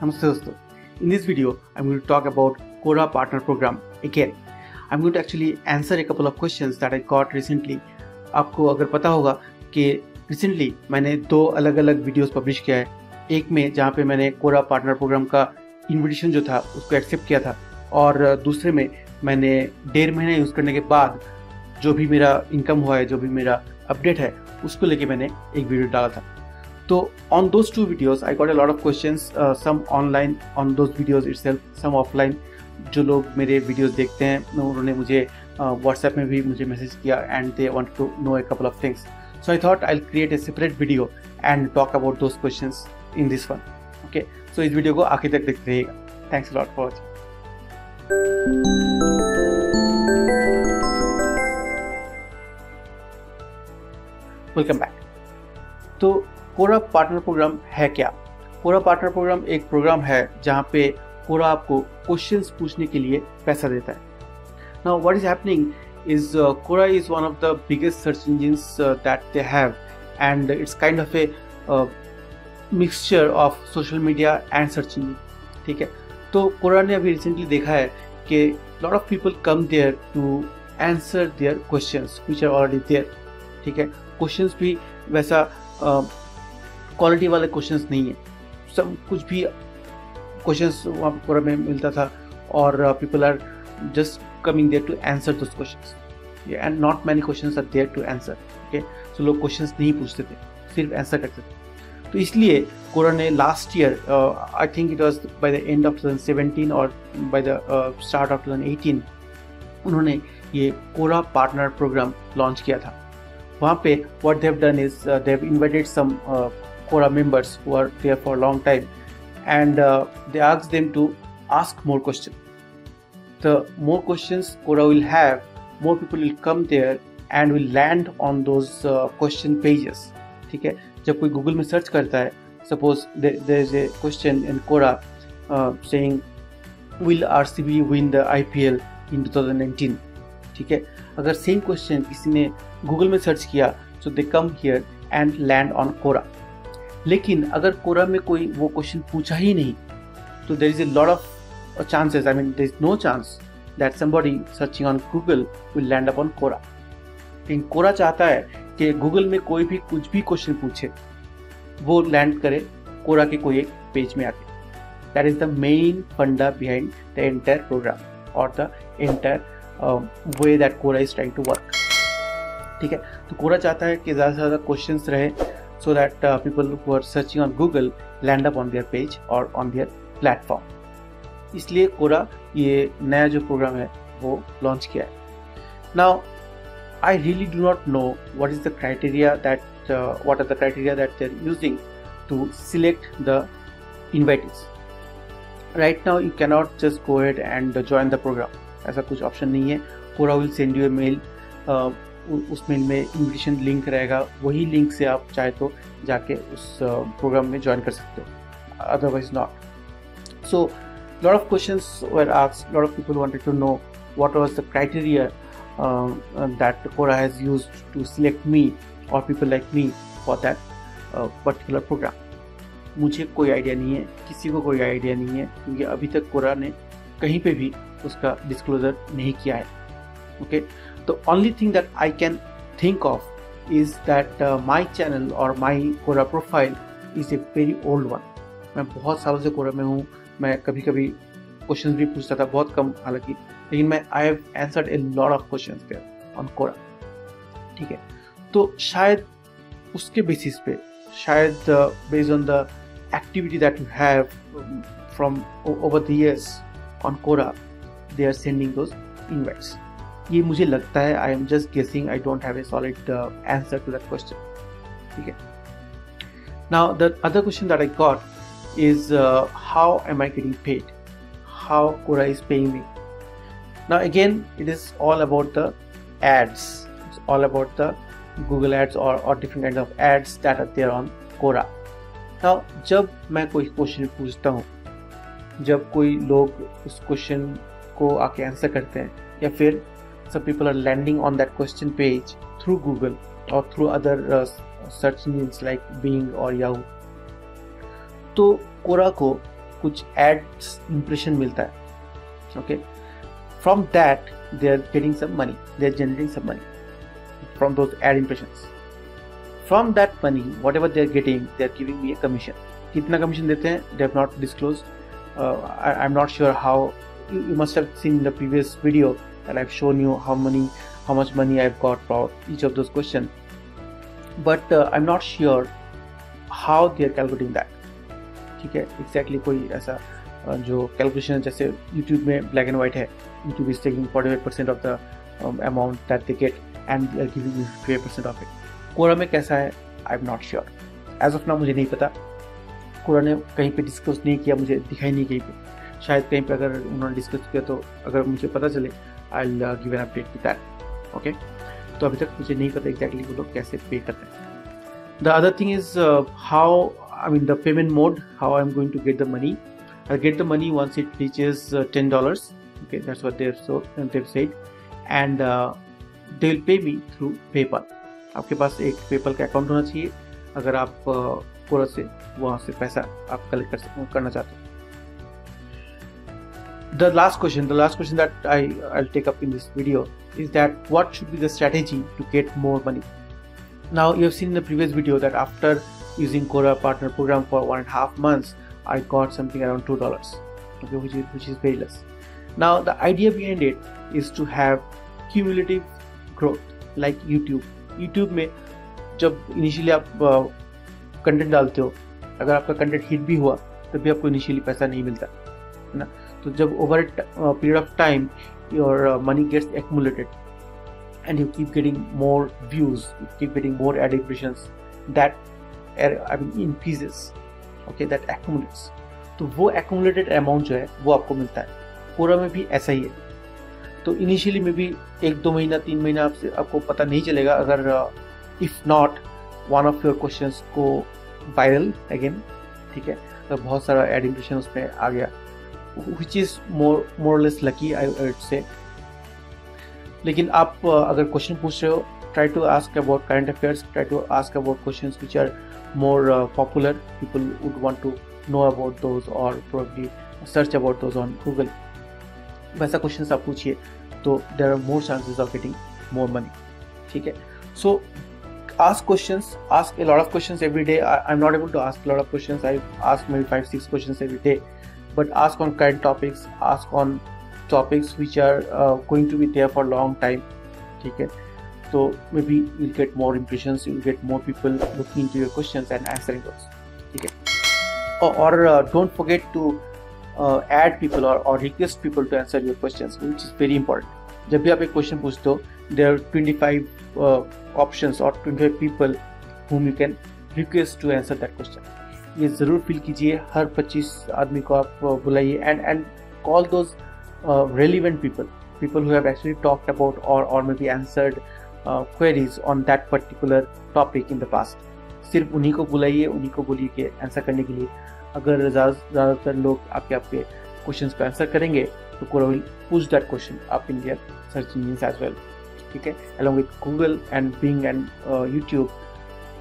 Namaste dosto. In this video, I'm going to talk about Quora Partner Program again. I'm going to actually answer a couple of questions that I got recently. आपको अगर पता होगा कि recently मैंने दो अलग अलग videos publish किया है. एक में जहाँ पे मैंने Quora Partner Program का इन्विटेशन जो था उसको एक्सेप्ट किया था, और दूसरे में मैंने 1.5 महीना यूज़ करने के बाद जो भी मेरा इनकम हुआ है, जो भी मेरा अपडेट है, उसको लेके मैंने एक वीडियो डाला था. तो on those two videos I got a lot of questions, some online on those videos itself, some offline. जो लोग मेरे वीडियोस देखते हैं उन्होंने मुझे व्हाट्सएप में भी मुझे मैसेज किया and they want to know a couple of things. So I thought I will create a separate video and talk about those questions in this one. Okay, so इस video को आखिर तक देखते रहिएगा. Thanks a lot for watching. Welcome back. तो Quora partner program है क्या? Quora partner program एक प्रोग्राम है जहाँ पे Quora आपको क्वेश्चंस पूछने के लिए पैसा देता है. Now what is happening is Quora is one of the biggest search engines that they have, and it's kind of a mixture of social media and search engine. ठीक है, तो Quora ने अभी रिसेंटली देखा है कि lot of people come there to answer their questions which are already there. ठीक है, क्वेश्चंस भी वैसा क्वालिटी वाले क्वेश्चंस नहीं है. सब कुछ भी क्वेश्चंस वहाँ पर Quora में मिलता था, और people are just coming there to answer those questions, and not many questions are there to answer. Okay, so लोग क्वेश्चंस नहीं पूछते थे, सिर्फ आंसर करते थे. तो इसलिए Quora ने last year, I think it was by the end of 2017 और बाय द स्टार्ट ऑफ 2018, उन्होंने ये Quora पार्टनर प्रोग्राम लॉन्च किया था. वहाँ पे what they have done is they have invited some Quora members who are there for a long time, and they asked them to ask more questions. The more questions Quora will have, more people will come there and will land on those question pages. ठीक है, जब कोई Google में search करता है, suppose there is a question in Quora saying will RCB win the IPL in 2019. ठीक है, अगर सेम क्वेश्चन किसी ने गूगल में सर्च किया, so they come here and land on Quora. लेकिन अगर Quora में कोई वो क्वेश्चन पूछा ही नहीं, तो there is a lot of chances, I mean there is no chance that somebody searching on Google will land up on Quora. लेकिन Quora चाहता है कि गूगल में कोई भी कुछ भी क्वेश्चन पूछे, वो लैंड करे Quora के कोई एक पेज में आके. दैट इज द मेन फंडा बिहाइंड द एंटायर प्रोग्राम और the entire way that Quora is trying to work. ठीक है, तो Quora चाहता है कि ज़्यादा से ज़्यादा क्वेश्चंस रहे, so that people who are searching on Google land up on their page or on their platform. इसलिए Quora ये नया जो प्रोग्राम है वो लॉन्च किया है. Now I really do not know what are the criteria that they're using to select the invitees. Right now you cannot just go ahead and join the program. ऐसा कुछ option नहीं है. Quora will send you a mail. उस mail में invitation link रहेगा, वही link से आप चाहे तो जाके उस प्रोग्राम में ज्वाइन कर सकते हो, otherwise not. So lot of questions were asked, lot of people wanted to know what was the criteria that Quora has used to select me or people like me for that particular program. मुझे कोई idea नहीं है, किसी को कोई idea नहीं है, क्योंकि अभी तक Quora ने कहीं पे भी उसका डिस्क्लोजर नहीं किया है. Okay, the only thing that I can think of is that my channel or my Quora profile is a very old one. मैं बहुत सालों से Quora में हूँ. मैं कभी कभी क्वेश्चंस भी पूछता था, बहुत कम हालांकि, लेकिन मैं I have answered a lot of questions there on Quora. ठीक है, तो शायद उसके बेसिस पे, शायद based on the activity that you have from over the years on Quora, they are sending those invites. ये मुझे लगता है, आई am just guessing, I don't have a solid answer to that question. ठीक है, now the other question that I got is how am I getting paid, how Quora is paying me. Now again it is all about the ads, it's all about the Google ads or different kinds of ads that are there on Quora. Now जब मैं कोई question पूछता हूँ, जब कोई लोग उस question को आके आंसर करते हैं, या फिर some people are landing on that question page through Google or through other search engines like Bing or Yahoo, तो Quora को कुछ एड्स इंप्रेशन मिलता है, okay, from that they are getting some money, they are generating some money from those ad impressions. From that money whatever they are getting, they are giving me a commission. कितना commission देते हैं, they have not disclose. I am not sure how. You must have seen in the previous video that I've shown you how much money I've got for each of those questions, but I'm not sure how they are calculating that. ठीक है, exactly कोई ऐसा जो calculation जैसे YouTube में black and white है, YouTube is taking 45% of the amount that they get and they are giving you 58% of it. Quora में कैसा है, I'm not sure. As of now मुझे नहीं पता. Quora ने कहीं पे disclose नहीं किया, मुझे दिखाई नहीं कहीं पे. शायद कहीं पे अगर उन्होंने डिस्कस किया तो अगर मुझे पता चले I will give an update with that. Okay, तो अभी तक मुझे नहीं पता एग्जैक्टली वो लोग कैसे पे करते हैं. The other thing is how, I mean the payment mode, how I am going to get the money. I get the money once it reaches $10. Okay, that's what they have said, and they will pay me through PayPal. आपके पास एक PayPal का account होना चाहिए अगर आप कोरा से वहाँ से पैसा आप कलेक्ट करना चाहते हो. The last question that I'll take up in this video is that what should be the strategy to get more money. Now you have seen in the previous video that after using Quora partner program for 1.5 months, I got something around $2, okay, which is very less. Now the idea behind it is to have cumulative growth like YouTube. YouTube में जब initially आप content डालते हो, अगर आपका content hit भी हुआ तब भी आपको इनिशियली पैसा नहीं मिलता है ना. तो जब over period of time your money gets accumulated and you keep getting more views, you keep getting more ad impressions, that I mean increases, okay, that accumulates. तो वो एक्यूमुलेटेड अमाउंट जो है वो आपको मिलता है. कोरा में भी ऐसा ही है. तो इनिशियली में भी 1-2 महीना 3 महीना आपको पता नहीं चलेगा अगर if not one of your questions को वायरल अगेन, ठीक है, तो बहुत सारा एड इंप्रेशन उसमें आ गया, which is more or less lucky I would say. लेकिन आप अगर क्वेश्चन पूछ रहे हो, try to ask about current affairs, try to ask about questions which are more popular, people would want to know about those or probably search about those on Google. वैसा questions आप पूछिए तो there are more chances of getting more money. ठीक है, so ask questions, ask a lot of questions every day. I'm not able to ask a lot of questions. I ask maybe 5-6 questions every day, but ask on current topics, ask on topics which are going to be there for a long time. ठीक है, so maybe you'll get more impressions, you'll get more people looking into your questions and answering those. ठीक है, or don't forget to add people or request people to answer your questions, which is very important. जब भी आप एक question पूछते हो, there are 25 options or 25 people whom you can request to answer that question. ये ज़रूर feel कीजिए, हर 25 आदमी को आप बुलाइए and call those relevant people who have actually talked about or maybe answered queries on that particular topic in the past. सिर्फ उन्हीं को बुलाइए, उन्हीं को बोलिए कि आंसर करने के लिए. अगर ज़्यादातर लोग आपके क्वेश्चंस पे आंसर करेंगे तो Quora will push that question up in their search engines as well. ठीक है, along with Google and Bing and YouTube,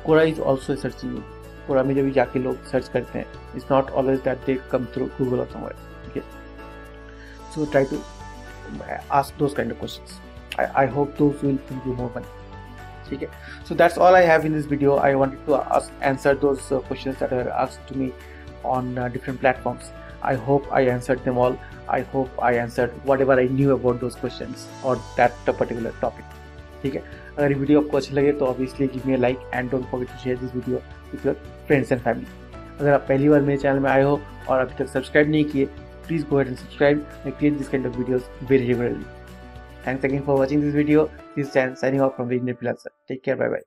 Quora is also a search engine. Quora में जब भी जाके लोग सर्च करते हैं, it's not always that they come through Google or somewhere. Okay, so try to ask those kind of questions. I hope those will bring you more money. Okay, so that's all I have in this video. I wanted to answer those questions that were asked to me on different platforms. I hope I answered them all. I hope I answered whatever I knew about those questions or that particular topic. ठीक है, अगर ये video आपको अच्छा लगे तो obviously give me a like and don't forget to share this video with your friends and family. अगर आप पहली बार मेरे चैनल में आए हो और अभी तक सब्सक्राइब नहीं किए, please go ahead and subscribe. I create this kind of videos very regularly. Thanks again for watching this video. This is Chan signing off from Visionary Freelancer. Take care. Bye bye.